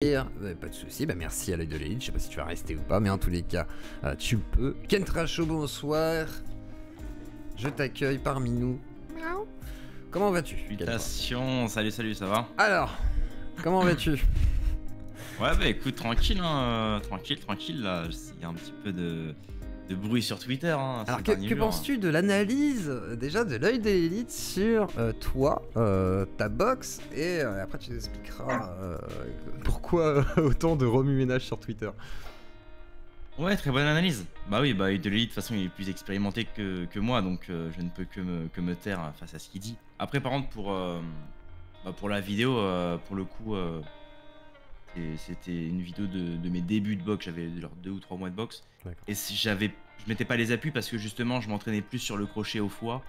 Pas de soucis, bah merci à l'œil de l'élite, je sais pas si tu vas rester ou pas, mais en tous les cas, tu peux. Kentracho, bonsoir. Je t'accueille parmi nous. Miaou. Comment vas-tu? Salutations, salut, ça va? Alors, comment vas-tu? Ouais, bah écoute, tranquille, hein, tranquille, là, il y a un petit peu de bruit sur Twitter. Hein, alors, que penses-tu de l'analyse, déjà, de l'œil de l'élite sur toi, ta box, et après tu nous expliqueras pourquoi autant de remue-ménage sur Twitter. Ouais, très bonne analyse. Bah oui, bah de l'élite, de toute façon, il est plus expérimenté que moi, donc je ne peux que me taire face à ce qu'il dit. Après, par contre, pour la vidéo, pour le coup, c'était une vidéo de mes débuts de boxe. J'avais 2 ou 3 mois de boxe. Et je mettais pas les appuis parce que justement, je m'entraînais plus sur le crochet au foie.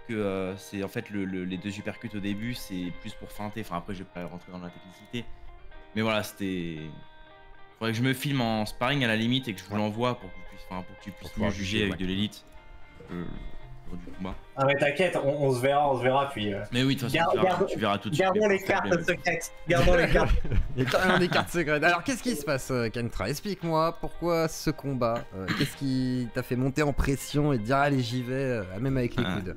Que c'est en fait les 2 uppercuts au début, c'est plus pour feinter. Enfin, après, je vais pas rentrer dans la technicité. Mais voilà, c'était. Faudrait que je me filme en sparring à la limite et que je vous l'envoie pour que tu puisses me juger avec de l'élite. Du combat. Ah mais t'inquiète, on se verra puis. Mais oui, de toute façon, tu verras tout de suite. Gardons les cartes secrètes. Gardons les cartes. Il y a carrément des cartes secrètes. Alors qu'est-ce qui se passe, Kentra? Explique-moi pourquoi ce combat. Qu'est-ce qui t'a fait monter en pression et te dire allez j'y vais, même avec les coudes?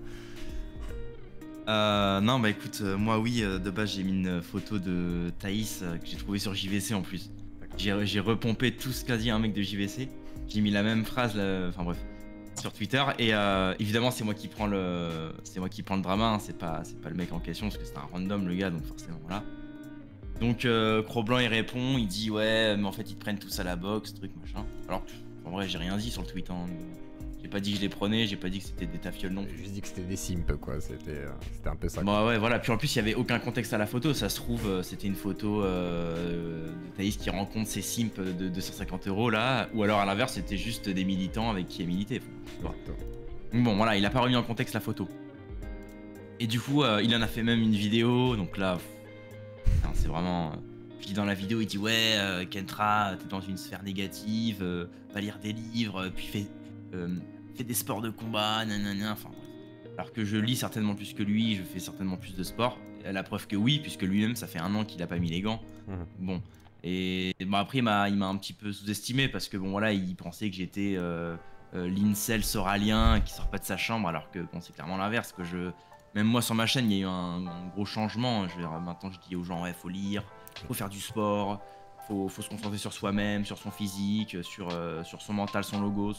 Non bah écoute, moi oui, de base j'ai mis une photo de Thaïs que j'ai trouvé sur JVC en plus. J'ai repompé tout ce qu'a dit un mec de JVC. J'ai mis la même phrase, enfin bref, sur Twitter. Et évidemment, c'est moi qui prends le drama. Hein. C'est pas le mec en question parce que c'est un random le gars, donc forcément voilà. Donc Cro-Blanc il répond, il dit ouais, mais en fait ils te prennent tous à la boxe, truc machin. Alors en vrai j'ai rien dit sur le tweet. Hein. J'ai pas dit que je les prenais, j'ai pas dit que c'était des tafioles non. J'ai juste dit que c'était des simpes quoi, c'était un peu ça. Bah ouais voilà, puis en plus il y avait aucun contexte à la photo, ça se trouve c'était une photo de Thaïs qui rencontre ses simps de 250 € là, ou alors à l'inverse c'était juste des militants avec qui elle militait. Donc bon voilà, il a pas remis en contexte la photo. Et du coup il en a fait même une vidéo, donc là c'est vraiment... Puis dans la vidéo il dit ouais Kentra t'es dans une sphère négative, va lire des livres, puis fais des sports de combat, nanana, enfin bref. Alors que je lis certainement plus que lui, je fais certainement plus de sport. La preuve que oui, puisque lui-même ça fait 1 an qu'il a pas mis les gants. Bon, et bon après il m'a un petit peu sous-estimé parce que bon voilà, il pensait que j'étais l'incel soralien qui sort pas de sa chambre, alors que bon c'est clairement l'inverse. Même moi sur ma chaîne il y a eu un gros changement. Je veux dire, maintenant je dis aux gens ouais faut lire, faut faire du sport, faut se concentrer sur soi-même, sur son physique, sur son mental, son logos.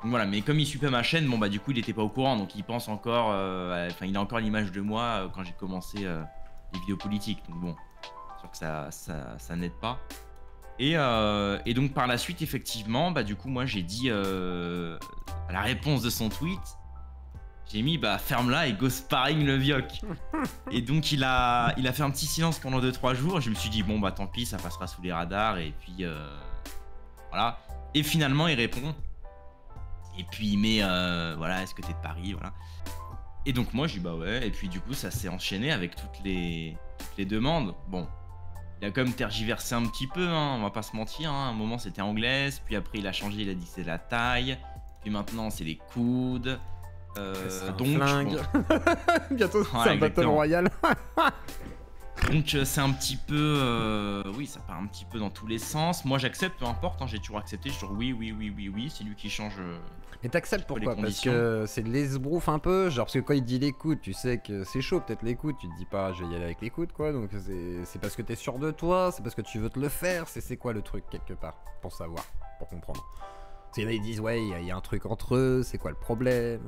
Donc voilà, mais comme il suit pas ma chaîne, bon bah du coup il était pas au courant, donc il pense encore, enfin il a encore l'image de moi quand j'ai commencé les vidéos politiques, donc bon, c'est sûr que ça n'aide pas. Et donc par la suite effectivement, bah du coup moi j'ai dit à la réponse de son tweet, j'ai mis bah ferme-la et go sparring le vioc. Et donc il a fait un petit silence pendant 2-3 jours, je me suis dit bon bah tant pis, ça passera sous les radars, et puis voilà. Et finalement il répond. Et puis il met voilà, est-ce que t'es de Paris, voilà. Et donc moi je dis bah ouais, et puis du coup ça s'est enchaîné avec toutes les demandes. Bon, il a quand même tergiversé un petit peu, hein, on va pas se mentir, hein. À un moment c'était anglaise, puis après il a changé, il a dit que c'est la taille, puis maintenant c'est les coudes. Donc flingue. Bon. Bientôt c'est un battle royal. Donc c'est un petit peu, oui ça part un petit peu dans tous les sens. Moi j'accepte, peu importe, hein, j'ai toujours accepté, je suis oui, c'est lui qui change. Mais t'acceptes pourquoi? Parce que c'est de l'esbrouf un peu, genre parce que quand il dit les coudes, tu sais que c'est chaud peut-être les coudes, tu te dis pas je vais y aller avec les coudes quoi, donc c'est parce que t'es sûr de toi, c'est parce que tu veux te le faire, c'est quoi le truc quelque part, pour savoir, pour comprendre. Parce qu'il y en a ils disent ouais il y a un truc entre eux, c'est quoi le problème?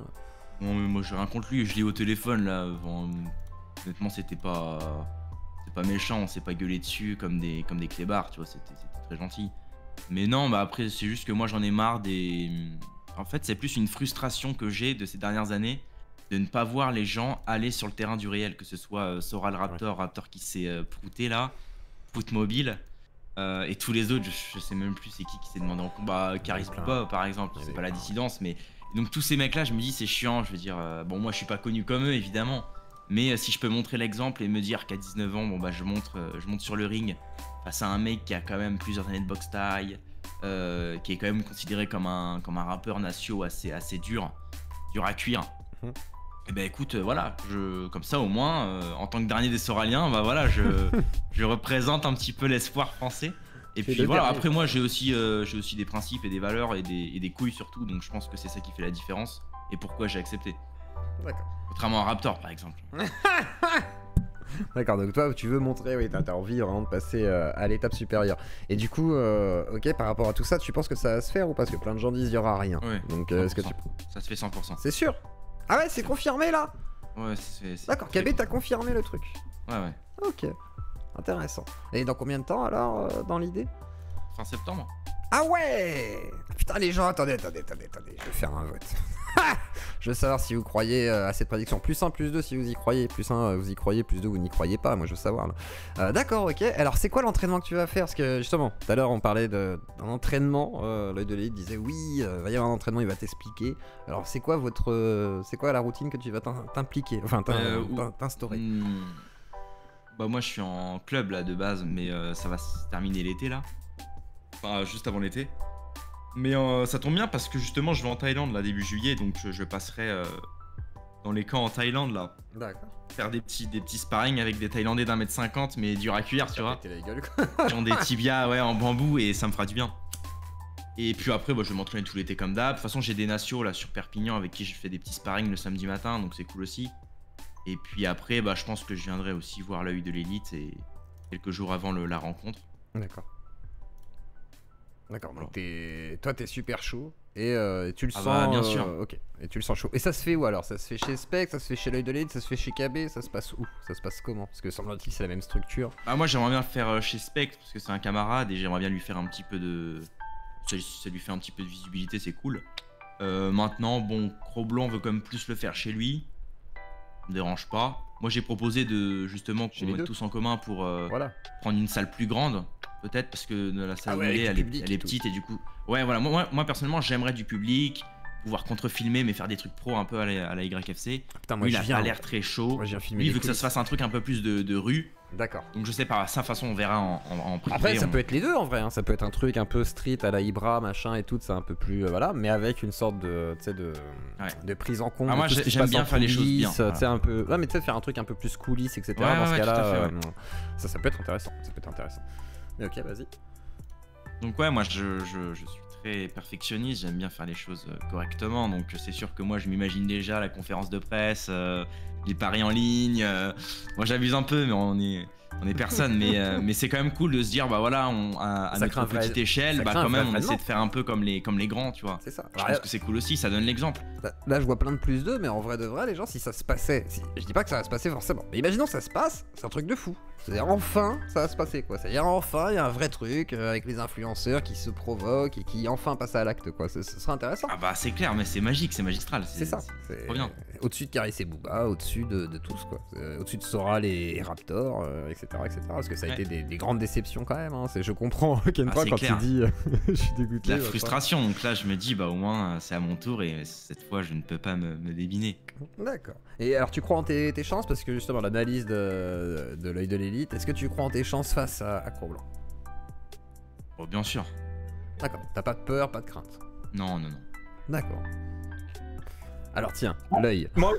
Non mais moi j'ai rien contre lui, je l'ai au téléphone là, honnêtement c'était pas méchant, on s'est pas gueulé dessus comme des clébards, tu vois, c'était très gentil. Mais non, bah après c'est juste que moi j'en ai marre des... En fait c'est plus une frustration que j'ai de ces dernières années de ne pas voir les gens aller sur le terrain du réel, que ce soit Soral Raptor, Raptor qui s'est prouté là, Foot Mobile, et tous les autres, je sais même plus c'est qui s'est demandé en combat, Caris Poupa par exemple, c'est pas la dissidence, mais... Donc tous ces mecs là je me dis c'est chiant, je veux dire, bon moi je suis pas connu comme eux évidemment, mais si je peux montrer l'exemple et me dire qu'à 19 ans, bon bah je monte sur le ring face à un mec qui a quand même plusieurs années de boxe taille, qui est quand même considéré comme un rappeur natio assez dur à cuire. Eh ben écoute, voilà, comme ça au moins, en tant que dernier des Soraliens, bah voilà, je représente un petit peu l'espoir français. Et puis voilà, après moi j'ai aussi des principes et des valeurs et des couilles surtout, donc je pense que c'est ça qui fait la différence et pourquoi j'ai accepté. D'accord. Contrairement à Raptor par exemple. D'accord, donc toi tu veux montrer, oui, t'as envie vraiment de passer à l'étape supérieure. Et du coup, ok, par rapport à tout ça, tu penses que ça va se faire ou pas? Parce que plein de gens disent il y aura rien. Ouais, donc est-ce que tu... Ça se fait 100%. C'est sûr? Ah ouais, c'est confirmé là? Ouais, c'est... D'accord, KB t'as confirmé le truc. Ouais. Ok, intéressant. Et dans combien de temps alors, dans l'idée? Fin septembre. Ah ouais! Putain les gens, attendez, je vais faire un vote. Je veux savoir si vous croyez à cette prédiction. Plus 1, plus 2 si vous y croyez. Plus 1, vous y croyez. Plus 2, vous n'y croyez pas. Moi, je veux savoir. D'accord, ok. Alors, c'est quoi l'entraînement que tu vas faire? Parce que, justement, tout à l'heure, on parlait d'un entraînement. L'œil de l'élite disait, oui, il va y avoir un entraînement, il va t'expliquer. Alors, c'est quoi c'est quoi la routine que tu vas t'impliquer? Enfin, t'instaurer? Bah, moi, je suis en club, là, de base. Mais ça va se terminer l'été, là. Enfin, juste avant l'été. Mais ça tombe bien parce que justement je vais en Thaïlande là début juillet, donc je passerai dans les camps en Thaïlande là. D'accord. Faire des petits sparring avec des Thaïlandais d'1m50 mais dur à cuire, tu vois. La gueule, quoi. Qui ont des tibias en bambou et ça me fera du bien. Et puis après bah, je vais m'entraîner tout l'été comme d'hab. De toute façon j'ai des nationaux là sur Perpignan avec qui je fais des petits sparring le samedi matin, donc c'est cool aussi. Et puis après bah, je pense que je viendrai aussi voir l'œil de l'élite et quelques jours avant la rencontre. D'accord. D'accord, donc toi t'es super chaud et tu le sens. Bah, bien sûr. Ok, et tu le sens chaud. Et ça se fait où alors? Ça se fait chez Spec, ça se fait chez l'œil de l'élite, ça se fait chez KB, ça se passe où? Ça se passe comment? Parce que semble-t-il que c'est la même structure. Bah moi j'aimerais bien le faire chez Spectre parce que c'est un camarade et j'aimerais bien lui faire un petit peu de... Ça lui fait un petit peu de visibilité, c'est cool. Maintenant, bon, Cro-Blanc veut quand même plus le faire chez lui. Ça me dérange pas. Moi j'ai proposé de justement qu'on mette tous en commun pour prendre une salle plus grande. Peut-être parce que la salle où elle est petite et du coup... Ouais voilà, moi personnellement j'aimerais du public, pouvoir contre-filmer mais faire des trucs pro un peu à la YFC. Putain, moi, lui, il a l'air très chaud. Moi, lui il veut que ça se fasse un truc un peu plus de rue. D'accord. Donc je sais pas, ça de toute façon on verra en privé. Après ça peut être les deux en vrai, hein. Ça peut être un truc un peu street à la Ibra machin et tout, c'est un peu plus voilà, mais avec une sorte de de prise en compte. Moi j'aime bien faire les choses bien. Voilà. Un peu... Ouais mais tu sais faire un truc un peu plus coulisses etc. Dans ce cas-là, ça peut être intéressant. Mais ok, vas-y. Donc ouais, moi je suis très perfectionniste, j'aime bien faire les choses correctement, donc c'est sûr que moi je m'imagine déjà la conférence de presse, les paris en ligne, moi j'abuse un peu mais on est personne, mais c'est quand même cool de se dire bah voilà, à notre petite échelle, bah quand même on essaie de faire un peu comme les grands, tu vois. C'est ça. Je pense que c'est cool aussi, ça donne l'exemple. Là je vois plein de plus 2, mais en vrai de vrai les gens, si ça se passait, je dis pas que ça va se passer forcément, mais imaginons ça se passe, c'est un truc de fou. C'est-à-dire enfin ça va se passer quoi, c'est-à-dire enfin il y a un vrai truc avec les influenceurs qui se provoquent et qui enfin passent à l'acte quoi, ce serait intéressant. Ah bah c'est clair, mais c'est magique, c'est magistral. C'est ça, c'est trop bien. Au-dessus de Caris et Booba, au-dessus de tous quoi, au-dessus de Soral et Raptor, etc. Parce que ça a été des grandes déceptions quand même, hein. Je comprends Kentra quand tu dis je suis dégoûté. La frustration, donc là je me dis bah au moins c'est à mon tour et cette fois je ne peux pas me débiner. D'accord. Et alors tu crois en tes chances parce que justement l'analyse de l'œil de l'élite, est-ce que tu crois en tes chances face à Cro-Blanc? Oh bien sûr. D'accord, t'as pas de peur, pas de crainte? Non. D'accord. Alors tiens, l'œil. Moi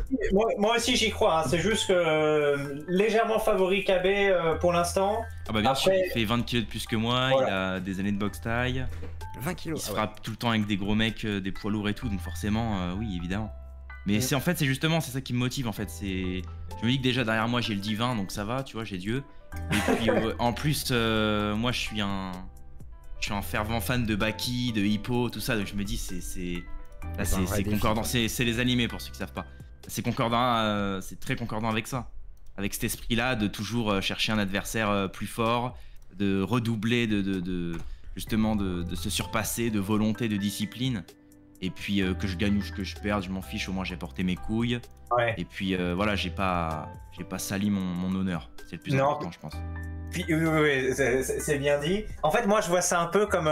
aussi j'y crois, hein. C'est juste que légèrement favori KB pour l'instant. Ah bah bien sûr, il fait 20 kilos de plus que moi, voilà. Il a des années de boxe taille. 20 kilos. Il se frappe tout le temps avec des gros mecs, des poids lourds et tout, donc forcément, oui évidemment. Mais c'est en fait c'est justement c'est ça qui me motive en fait, je me dis que déjà derrière moi j'ai le divin donc ça va, tu vois, j'ai Dieu. Et puis en plus moi je suis un fervent fan de Baki, de Hippo, tout ça, donc je me dis c'est concordant, c'est les animés pour ceux qui savent pas. C'est concordant, c'est très concordant avec ça. Avec cet esprit là de toujours chercher un adversaire plus fort, de redoubler justement de se surpasser, de volonté, de discipline. Et puis que je gagne ou que je perde, je m'en fiche, au moins j'ai porté mes couilles. Ouais. Et puis voilà, j'ai pas sali mon honneur. C'est le plus important, je pense. Puis, oui, c'est bien dit. En fait, moi, je vois ça un peu comme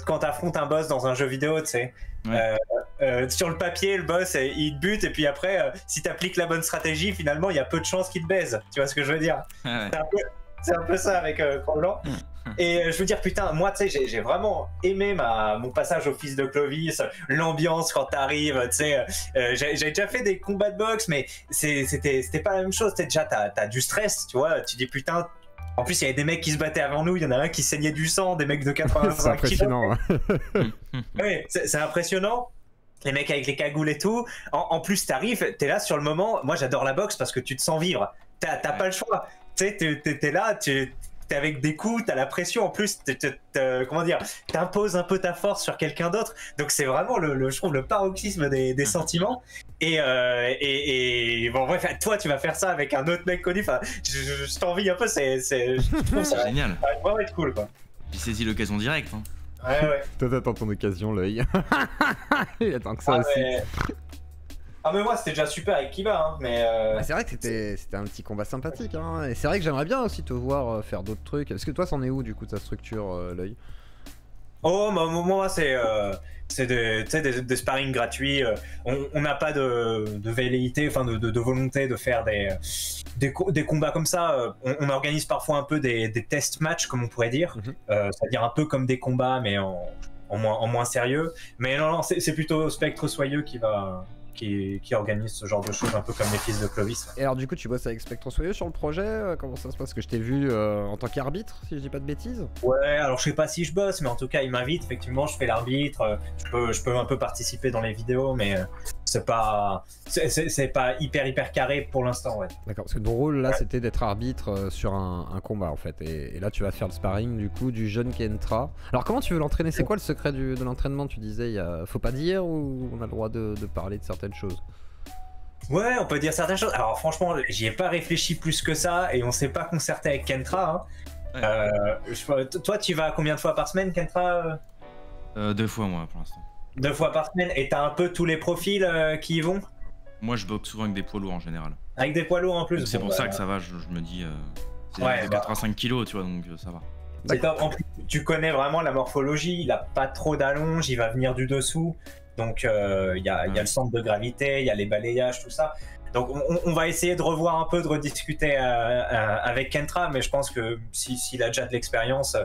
quand t'affrontes un boss dans un jeu vidéo, tu sais. Ouais. Sur le papier, le boss, il te bute, et puis après, si t'appliques la bonne stratégie, finalement, il y a peu de chances qu'il te baise. Tu vois ce que je veux dire? Ouais. C'est un peu ça avec Cro-Blanc. Et je veux dire, putain, moi, tu sais, j'ai vraiment aimé mon passage au fils de Clovis, l'ambiance quand t'arrives, tu sais. J'ai déjà fait des combats de boxe, mais c'était pas la même chose. Tu sais, déjà, t'as du stress, tu vois. Tu dis, putain. En plus, il y avait des mecs qui se battaient avant nous. Il y en a un qui saignait du sang, des mecs de 85 c'est impressionnant. Oui, c'est impressionnant. Les mecs avec les cagoules et tout. En plus, t'arrives, t'es là sur le moment. Moi, j'adore la boxe parce que tu te sens vivre. T'as pas le choix. Tu sais, t'es là, t'es avec des coups, t'as la pression. En plus, comment dire, t'imposes un peu ta force sur quelqu'un d'autre. Donc, c'est vraiment je trouve le paroxysme des sentiments. Et bon, bref, toi, tu vas faire ça avec un autre mec connu. Enfin, je t'envie un peu. Je trouve ça génial. Ça va vraiment être cool, quoi. J'ai saisi l'occasion directe. Hein. Ouais. Toi, t'attends ton occasion, l'œil. Il attend que ça aussi. Mais moi, c'était déjà super avec Kiba, hein, mais... C'est vrai que c'était un petit combat sympathique, hein. Et c'est vrai que j'aimerais bien aussi te voir faire d'autres trucs. Est-ce que toi, c'en est où, du coup, ta structure, l'œil? Oh, moi, c'est des sparring gratuits. On n'a pas de velléité, enfin de volonté de faire des combats comme ça. On organise parfois un peu des test matchs, comme on pourrait dire. C'est-à-dire un peu comme des combats, mais en moins sérieux. Mais non, c'est plutôt Spectre Soyeux qui organise ce genre de choses, un peu comme les fils de Clovis. Et alors du coup tu bosses avec Spectre Soyeux sur le projet, comment ça se passe? Que je t'ai vu en tant qu'arbitre, si je dis pas de bêtises. Ouais, alors je sais pas si je bosse, mais en tout cas il m'invite, effectivement je fais l'arbitre, je peux un peu participer dans les vidéos, mais c'est pas hyper carré pour l'instant, ouais. D'accord, parce que ton rôle là c'était d'être arbitre sur un combat en fait, et là tu vas faire le sparring du coup du jeune Kentra. Alors comment tu veux l'entraîner? C'est quoi le secret de l'entraînement? Tu disais, faut pas dire, ou on a le droit de parler de certaines choses? Ouais, on peut dire certaines choses. Alors franchement, j'y ai pas réfléchi plus que ça, et on s'est pas concerté avec Kentra. Hein. Toi, tu vas combien de fois par semaine, Kentra? 2 fois, moi, pour l'instant. 2 fois par semaine, et t'as un peu tous les profils qui y vont? Moi, je boxe souvent avec des poids lourds en général. Avec des poids lourds en plus. C'est pour ça que ça va, je me dis... c'est des 85 kilos, tu vois, donc ça va. En plus, tu connais vraiment la morphologie, il a pas trop d'allonge, il va venir du dessous. Donc il y a le centre de gravité, il y a les balayages, tout ça. Donc on va essayer de revoir un peu, de rediscuter avec Kentra, mais je pense que s'il a déjà de l'expérience,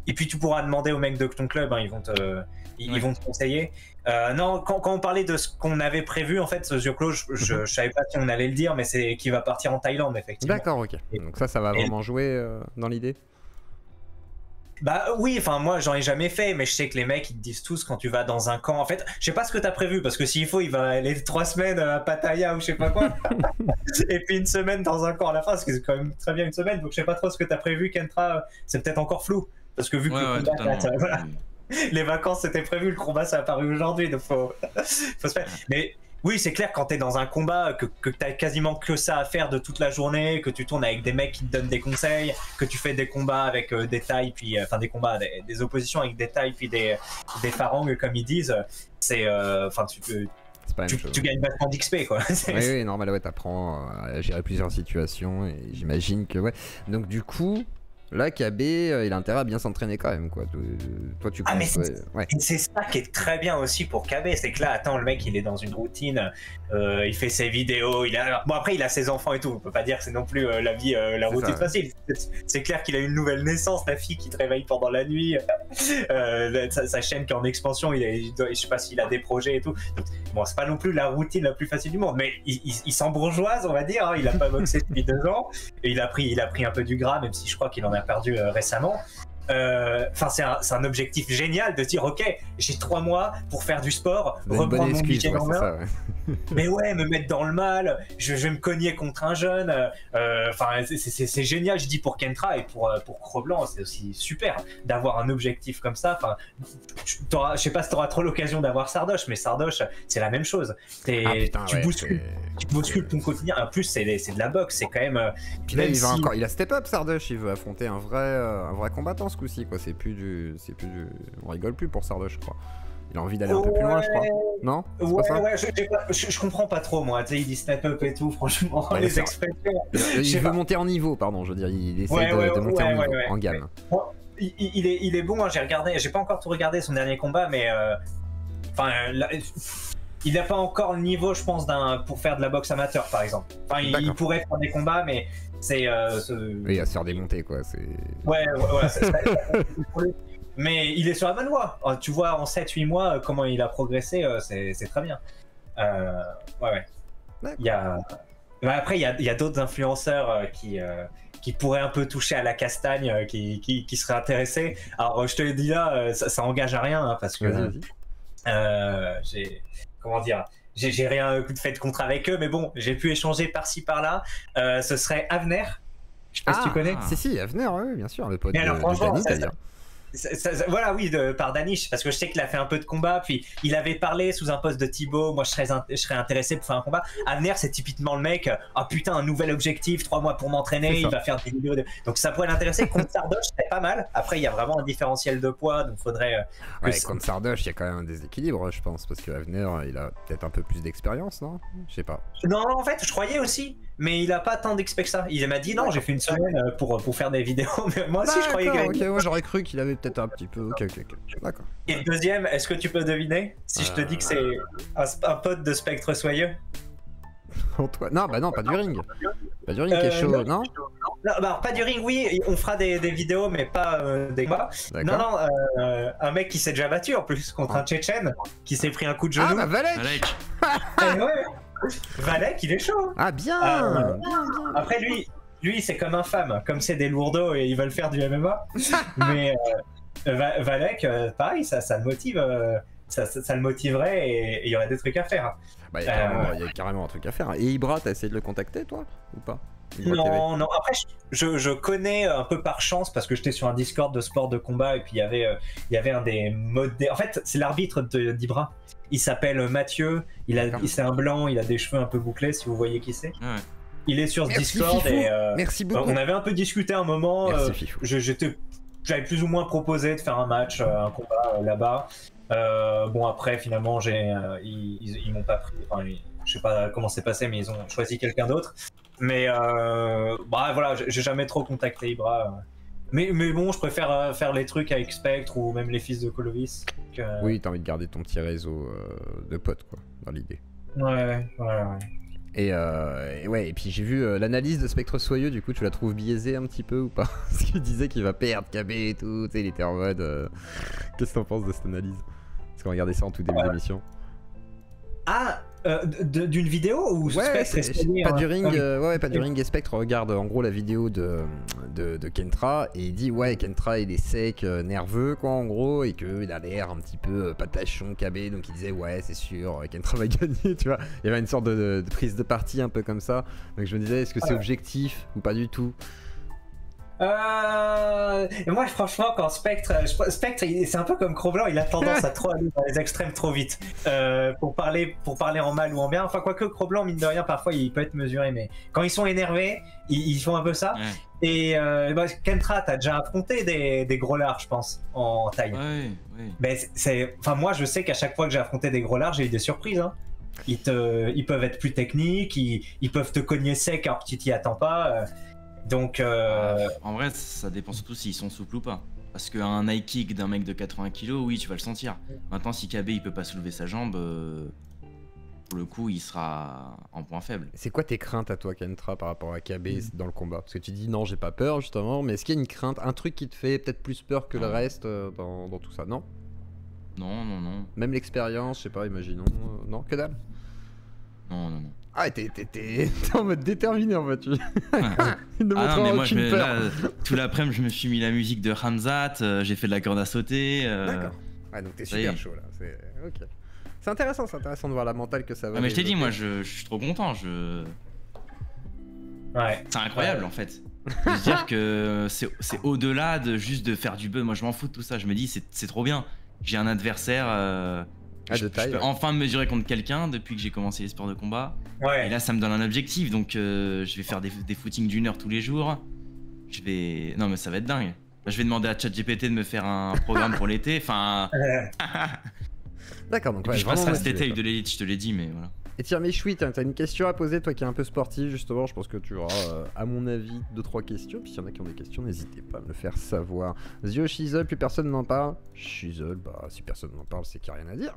et puis tu pourras demander aux mecs de ton club, hein, ils vont te conseiller. Non, quand on parlait de ce qu'on avait prévu, en fait, ce yeux clos, je savais pas si on allait le dire, mais c'est qu'il va partir en Thaïlande, effectivement. D'accord, ok. Donc ça va vraiment jouer dans l'idée? Bah oui, enfin moi j'en ai jamais fait, mais je sais que les mecs ils te disent tous quand tu vas dans un camp. En fait, je sais pas ce que t'as prévu, parce que s'il faut, il va aller 3 semaines à Pattaya ou je sais pas quoi, et puis 1 semaine dans un camp à la fin, parce que c'est quand même très bien 1 semaine. Donc je sais pas trop ce que t'as prévu, Kentra. C'est peut-être encore flou, parce que vu que le combat, voilà, les vacances c'était prévu, le combat ça a apparu aujourd'hui, donc faut se faire. Mais oui, c'est clair, quand t'es dans un combat, que t'as quasiment que ça à faire de toute la journée, que tu tournes avec des mecs qui te donnent des conseils, que tu fais des combats avec des tailles, puis enfin des combats, des oppositions avec des tailles, puis des farangues comme ils disent, c'est enfin tu gagnes vachement d'XP, quoi. Oui, normal, ouais, t'apprends à gérer plusieurs situations, et j'imagine que ouais. Donc du coup, là, KB, il a intérêt à bien s'entraîner quand même, quoi. Toi, tu mais c'est ça qui est très bien aussi pour KB, c'est que là, attends, le mec, il est dans une routine, il fait ses vidéos, bon après, il a ses enfants et tout, on peut pas dire que c'est non plus la routine facile. C'est clair qu'il a une nouvelle naissance, la fille qui te réveille pendant la nuit, sa chaîne qui est en expansion, je sais pas s'il a des projets et tout. Donc, bon, c'est pas non plus la routine la plus facile du monde, mais il s'embourgeoise, on va dire, hein. Il a pas boxé depuis 2 ans, et il a pris un peu du gras, même si je crois qu'il en a perdu récemment. Enfin, c'est un objectif génial de dire ok, j'ai 3 mois pour faire du sport, reprendre mon budget en main. Mais ouais, me mettre dans le mal, je vais me cogner contre un jeune. Enfin, c'est génial, je dis pour Kentra, et pour Cro-Blanc, c'est aussi super d'avoir un objectif comme ça. Enfin, je sais pas si t'auras trop l'occasion d'avoir Sardoche, mais Sardoche, c'est la même chose. Tu bouscules ton quotidien. En plus, c'est de la boxe, c'est quand même. Puis là, il a step up, Sardoche. Il veut affronter un vrai combattant ce coup-ci, quoi. C'est plus du, on rigole plus pour Sardoche, je crois. Il a envie d'aller un peu plus loin, je crois. Non? Ouais, je comprends pas trop, moi. Tu sais, il dit step up et tout, franchement, les expressions. Il veut monter en niveau, pardon, je veux dire, il essaie de monter en niveau, en gamme. Il est bon, hein, j'ai pas encore tout regardé son dernier combat, mais enfin, il n'a pas encore le niveau, je pense, pour faire de la boxe amateur, par exemple. Enfin, il pourrait faire des combats, mais c'est... Oui, à se faire démonter, quoi. Ouais, mais il est sur la bonne voie. Tu vois, en 7-8 mois, comment il a progressé, c'est très bien. Ouais. Après, il y a d'autres influenceurs qui pourraient un peu toucher à la castagne, qui seraient intéressés. Alors, je te le dis là, ça engage à rien, hein, parce que comment dire, j'ai rien fait de contre avec eux, mais bon, j'ai pu échanger par-ci par-là. Ce serait Avner. Je sais pas si tu connais. Si, Avner, oui, bien sûr, le pote de Dany, d'ailleurs. Voilà, oui, par Danish, parce que je sais qu'il a fait un peu de combat, puis il avait parlé sous un poste de Thibaut. Moi, je serais intéressé pour faire un combat. Avner, c'est typiquement le mec, putain, un nouvel objectif, 3 mois pour m'entraîner, il va faire des vidéos. Donc ça pourrait l'intéresser. Contre Sardoche, c'est pas mal. Après, il y a vraiment un différentiel de poids, donc faudrait. Contre Sardoche, il y a quand même un déséquilibre, je pense, parce que Avner, il a peut-être un peu plus d'expérience, non? Je sais pas. Non, en fait, je croyais aussi. Mais il a pas tant d'expect que ça. Il m'a dit non, j'ai fait une semaine pour faire des vidéos. Mais moi aussi, je croyais que. Ok, moi j'aurais cru qu'il avait peut-être un petit peu. Ok. D'accord. Et le deuxième, est-ce que tu peux deviner si je te dis que c'est un pote de Spectre Soyeux? Antoine. Non, bah non, pas du ring. Pas du ring qui est chaud, non? Non, pas du ring, oui, on fera des vidéos, mais pas des combats. Non, un mec qui s'est déjà battu en plus contre un Tchétchène qui s'est pris un coup de genou. Ah, bah Valek. Ouais. Valek, il est chaud. Ah bien. Après lui c'est comme infâme, comme c'est des lourdeaux et ils veulent faire du MMA. Mais Valek, pareil, ça le motive, ça le motiverait et il y aurait des trucs à faire. Bah il y a carrément un truc à faire. Et Ibra, t'as essayé de le contacter toi ou pas? Non. Après, je connais un peu par chance parce que j'étais sur un Discord de sport de combat et puis il y avait un des modèles. En fait, c'est l'arbitre d'Ibra. Il s'appelle Mathieu. C'est un blanc. Il a des cheveux un peu bouclés. Si vous voyez qui c'est. Ouais. Il est sur ce Discord Fifou. Et merci beaucoup. On avait un peu discuté un moment. J'avais plus ou moins proposé de faire un match, un combat là-bas. Bon après finalement ils m'ont pas pris. Enfin, je sais pas comment c'est passé, mais ils ont choisi quelqu'un d'autre. Mais voilà, j'ai jamais trop contacté Ibra. Mais bon, je préfère faire les trucs avec Spectre ou même les fils de Colovis. Oui, t'as envie de garder ton petit réseau de potes, quoi, dans l'idée. Ouais. Et puis j'ai vu l'analyse de Spectre Soyeux, du coup, tu la trouves biaisée un petit peu ou pas? Parce qu'il disait qu'il va perdre KB et tout, tu sais, il était en mode. Qu'est-ce que t'en penses de cette analyse? Parce qu'on regardait ça en tout début d'émission. Ah, d'une vidéo ou Spectre pas du ring, pas du ring et Spectre regarde en gros la vidéo de Kentra et il dit Kentra il est sec, nerveux quoi en gros et qu'il a l'air un petit peu patachon, KB, donc il disait c'est sûr Kentra va gagner, tu vois. Il y avait une sorte de prise de parti un peu comme ça, donc je me disais est-ce que c'est objectif ou pas du tout? Moi franchement quand Spectre c'est un peu comme Cro-Blanc, il a tendance à trop aller dans les extrêmes trop vite pour parler en mal ou en bien. Enfin quoique Cro-Blanc mine de rien parfois il peut être mesuré, mais quand ils sont énervés ils font un peu ça. Et Kentra t'as déjà affronté des gros lards je pense en taille. Mais enfin moi je sais qu'à chaque fois que j'ai affronté des gros lards j'ai eu des surprises hein. Ils peuvent être plus techniques, ils peuvent te cogner sec alors que tu t'y attends pas. Donc en vrai ça dépend surtout s'ils sont souples ou pas. Parce qu'un high kick d'un mec de 80 kg, oui tu vas le sentir. Maintenant si KB il peut pas soulever sa jambe, pour le coup il sera en point faible. C'est quoi tes craintes à toi Kentra par rapport à KB dans le combat? Parce que tu dis non j'ai pas peur justement, mais est-ce qu'il y a une crainte, un truc qui te fait peut-être plus peur que le reste dans tout ça? Non. Même l'expérience, je sais pas, imaginons, non, que dalle. Non. Ah, t'es en mode déterminé en fait. Non mais moi là, tout l'après-midi je me suis mis la musique de Hamzat, j'ai fait de la corde à sauter. D'accord. Donc t'es super chaud là. Ok. C'est intéressant de voir la mentale que ça va. Mais je t'ai dit, moi je suis trop content. C'est incroyable en fait. De dire que c'est au-delà de juste de faire du buzz. Moi je m'en fous de tout ça. Je me dis c'est trop bien. J'ai un adversaire. Je peux enfin me mesurer contre quelqu'un depuis que j'ai commencé les sports de combat. Et là ça me donne un objectif, donc je vais faire des footings d'1 heure tous les jours. Non mais ça va être dingue. Là, je vais demander à ChatGPT de me faire un programme pour l'été, enfin... D'accord, donc je passerai cet été avec de l'élite, je te l'ai dit, mais voilà. Et tiens, mais Chouit, t'as une question à poser, toi qui es un peu sportif justement, je pense que tu auras, à mon avis, 2-3 questions, puis s'il y en a qui ont des questions, n'hésitez pas à me le faire savoir. Zio Shizzle, plus personne n'en parle. Shizzle, bah si personne n'en parle, c'est qu'il n'y a rien à dire.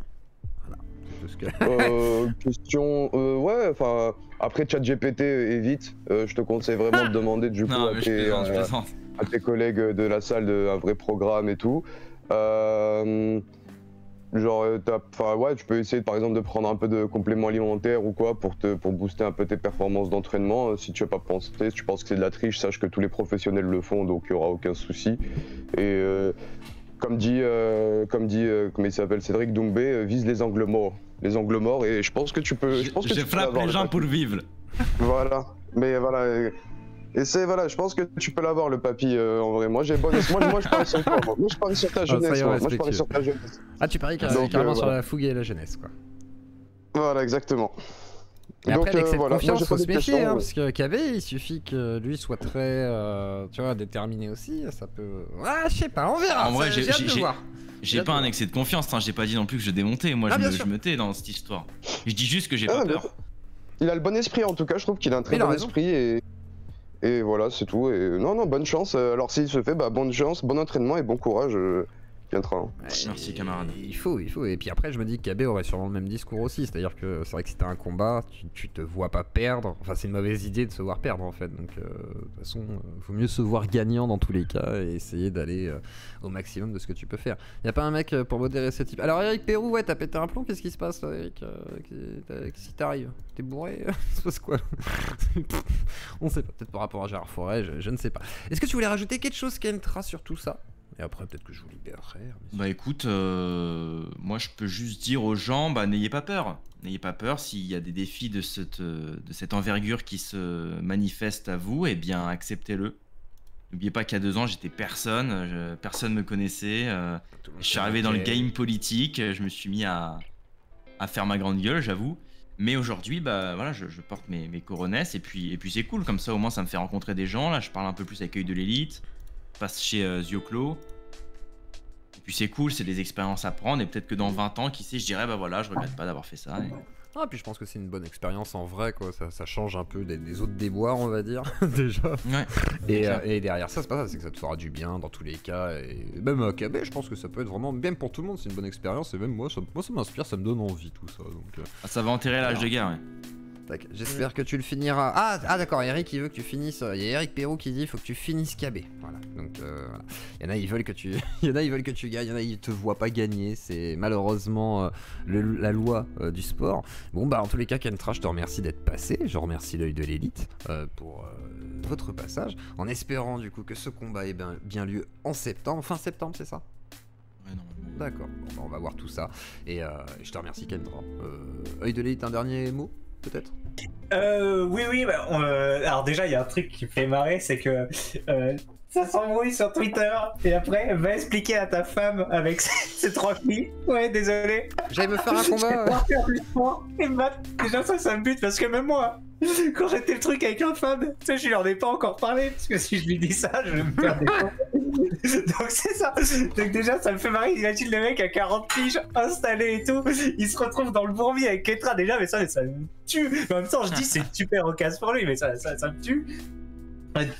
Question, ouais, enfin, après ChatGPT évite, je te conseille vraiment de demander du coup à tes collègues de la salle un vrai programme et tout. Genre, ouais, tu peux essayer par exemple de prendre un peu de compléments alimentaires ou quoi pour booster un peu tes performances d'entraînement. Si tu veux pas penser, si tu penses que c'est de la triche, sache que tous les professionnels le font, donc il y aura aucun souci. Et comme dit, comment il s'appelle, Cédric Doumbé, vise les angles morts. Les angles morts, et je pense que tu peux. Je frappe les gens pour vivre. Voilà, mais voilà. Et c'est voilà, je pense que tu peux l'avoir le papy en vrai. Moi j'ai moi je parie sur toi. Moi je parie sur ta jeunesse. Moi je parie sur ta jeunesse. Ah tu paries carrément sur la fougue et la jeunesse quoi. Voilà exactement. Et après avec cette confiance faut se méfier hein, parce que KB il suffit que lui soit très tu vois déterminé aussi, ça peut. Ah je sais pas, on verra. En vrai j'ai pas un excès de confiance, hein. J'ai pas dit non plus que je démontais, moi je me tais dans cette histoire. Je dis juste que j'ai pas peur. Il a le bon esprit en tout cas, je trouve qu'il a un très bon esprit et voilà, c'est tout. Et non, bonne chance. Alors s'il se fait, bah bonne chance, bon entraînement et bon courage. Merci camarade. Il faut. Et puis après, je me dis que KB aurait sûrement le même discours aussi. C'est-à-dire que c'est vrai que si t'as un combat, tu te vois pas perdre. Enfin, c'est une mauvaise idée de se voir perdre en fait. Donc, de toute façon, faut mieux se voir gagnant dans tous les cas et essayer d'aller au maximum de ce que tu peux faire. Y a pas un mec pour modérer ce type. Alors, Eric Pérou, ouais, t'as pété un plomb. Qu'est-ce qui se passe là, Eric? Si t'arrives, t'es bourré? Ça se passe quoi? On sait pas. Peut-être par rapport à Gérard Forêt, je ne sais pas. Est-ce que tu voulais rajouter quelque chose, Kentra, sur tout ça? Et après, peut-être que je vous libérerai. Bah écoute, moi je peux juste dire aux gens, bah n'ayez pas peur. N'ayez pas peur s'il y a des défis de cette envergure qui se manifestent à vous, eh bien acceptez-le. N'oubliez pas qu'il y a 2 ans, j'étais personne, personne me connaissait. Je suis arrivé dans le game politique, je me suis mis à faire ma grande gueule, j'avoue. Mais aujourd'hui, bah voilà, je porte mes coronesses et puis c'est cool, comme ça au moins ça me fait rencontrer des gens. Là, je parle un peu plus avec Œil de l'Élite. Passe chez Zioclo. Et puis c'est cool, c'est des expériences à prendre et peut-être que dans 20 ans, qui sait, je dirais bah voilà, je regrette pas d'avoir fait ça. Ah, puis je pense que c'est une bonne expérience en vrai, quoi. Ça change un peu des autres déboires, on va dire, déjà. Ouais. Et derrière ça, c'est pas ça, c'est que ça te fera du bien dans tous les cas. Et même à KB, je pense que ça peut être vraiment bien pour tout le monde, c'est une bonne expérience. Et même moi, ça m'inspire, ça me donne envie, tout ça. Donc, ça va enterrer l'âge de guerre, ouais. J'espère que tu le finiras. Ah d'accord, Eric il veut que tu finisses. Il y a Eric Perrault qui dit il faut que tu finisses KB. Voilà. Donc voilà. Il y en a ils veulent que tu il y en a ils veulent que tu gagnes, il y en a ils te voient pas gagner, c'est malheureusement la loi du sport. Bon bah en tous les cas Kentra, je te remercie d'être passé, je remercie l'Œil de l'Élite pour votre passage en espérant du coup que ce combat ait bien lieu en septembre, fin septembre, c'est ça? Ouais, non. D'accord. Bon, bah, on va voir tout ça et je te remercie Kentra. Œil de l'Élite, un dernier mot peut-être? Oui, bah, alors déjà il y a un truc qui me fait marrer, c'est que ça s'embrouille sur Twitter et après va expliquer à ta femme avec ses 30 000. Ouais, désolé. J'allais me faire un combat. Et déjà ça me bute parce que même moi, quand j'étais le truc avec une femme, tu sais, je lui en ai pas encore parlé parce que si je lui dis ça, je vais me faire des donc c'est ça. Donc déjà ça me fait marrer. Imagine le mec à 40 piges installé et tout, il se retrouve dans le bourbier avec Ketra déjà, mais ça me tue. Mais en même temps je dis c'est super occasion pour lui, mais ça me tue.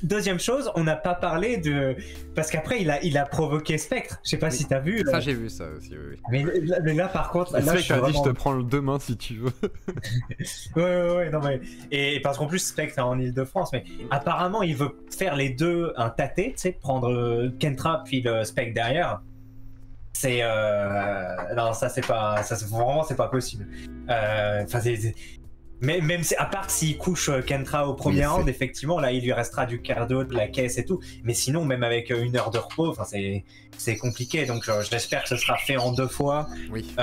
Deuxième chose, on n'a pas parlé de... Parce qu'après, il a provoqué Spectre. Je sais pas si t'as vu. Ça, j'ai vu ça aussi, oui. Mais là, par contre... C'est vrai que t'as dit, je te prends le demain si tu veux. ouais, non mais... Et parce qu'en plus, Spectre est en Ile-de-France, mais apparemment, il veut faire les deux un tâté, tu sais, prendre Kentra puis le Spectre derrière. C'est... Non, ça, c'est pas... Ça, vraiment, c'est pas possible. Enfin, mais même à part s'il couche Kentra au premier round, effectivement, là, il lui restera du cardio, de la caisse et tout. Mais sinon, même avec 1 heure de repos, c'est compliqué. Donc, j'espère que ce sera fait en 2 fois. Oui.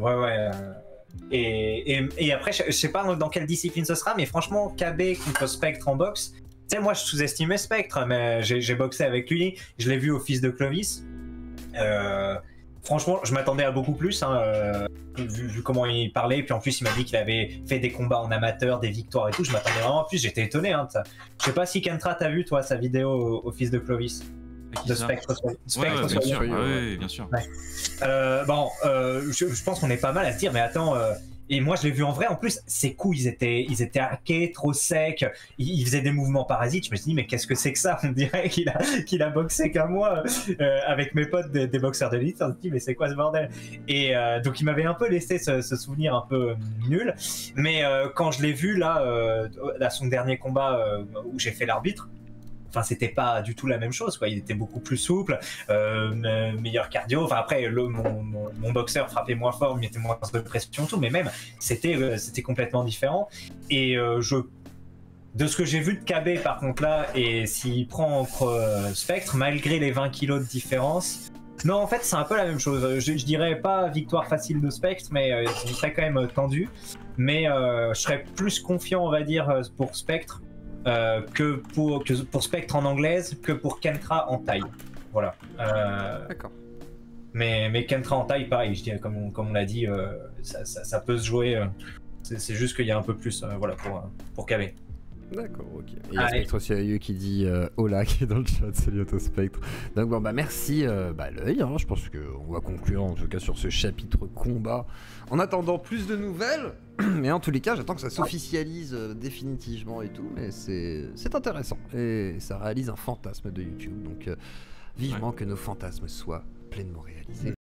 Ouais. Et après, je sais pas dans quelle discipline ce sera, mais franchement, KB contre Spectre en boxe. Tu sais, moi, je sous-estimais Spectre, mais j'ai boxé avec lui. Je l'ai vu au fils de Clovis. Franchement, je m'attendais à beaucoup plus, hein, vu comment il parlait. Et puis en plus, il m'a dit qu'il avait fait des combats en amateur, des victoires et tout. Je m'attendais vraiment à plus. J'étais étonné. Hein, de ça. Je sais pas si Kentra, t'as vu, toi, sa vidéo au fils de Clovis. De Spectre. Bien sûr. Ouais, bien sûr. Ouais. Bon, je pense qu'on est pas mal à se dire, mais attends, Et moi, je l'ai vu en vrai. En plus, ses coups, ils étaient hackés, trop secs. Il faisait des mouvements parasites. Je me suis dit, mais qu'est-ce que c'est que ça? On dirait qu'il a boxé qu'un mois avec mes potes des boxeurs de l'élite. On se dit, mais c'est quoi ce bordel? Et donc, il m'avait un peu laissé ce souvenir un peu nul. Mais quand je l'ai vu là, à son dernier combat où j'ai fait l'arbitre, enfin, c'était pas du tout la même chose, quoi. Il était beaucoup plus souple, meilleur cardio. Enfin, après, mon boxeur frappait moins fort, il mettait moins de pression, tout, mais même, c'était complètement différent. Et de ce que j'ai vu de KB, par contre, là, et s'il prend entre Spectre, malgré les 20 kilos de différence, non, en fait, c'est un peu la même chose. Je dirais pas victoire facile de Spectre, mais il serait quand même tendu. Mais je serais plus confiant, on va dire, pour Spectre. Que pour Spectre en anglaise, que pour Kentra en taille. Voilà. D'accord. Mais Kentra en taille, pareil, je dirais, comme on l'a dit, ça peut se jouer. C'est juste qu'il y a un peu plus voilà, pour KB. D'accord, ok. Et il y a Spectre Sérieux qui dit Hola, qui est dans le chat, salut Auto Spectre. Donc bon, bah merci l'œil, hein. Je pense qu'on va conclure en tout cas sur ce chapitre combat. En attendant plus de nouvelles, mais en tous les cas, j'attends que ça s'officialise définitivement et tout, mais c'est intéressant. Et ça réalise un fantasme de YouTube, donc vivement que nos fantasmes soient pleinement réalisés.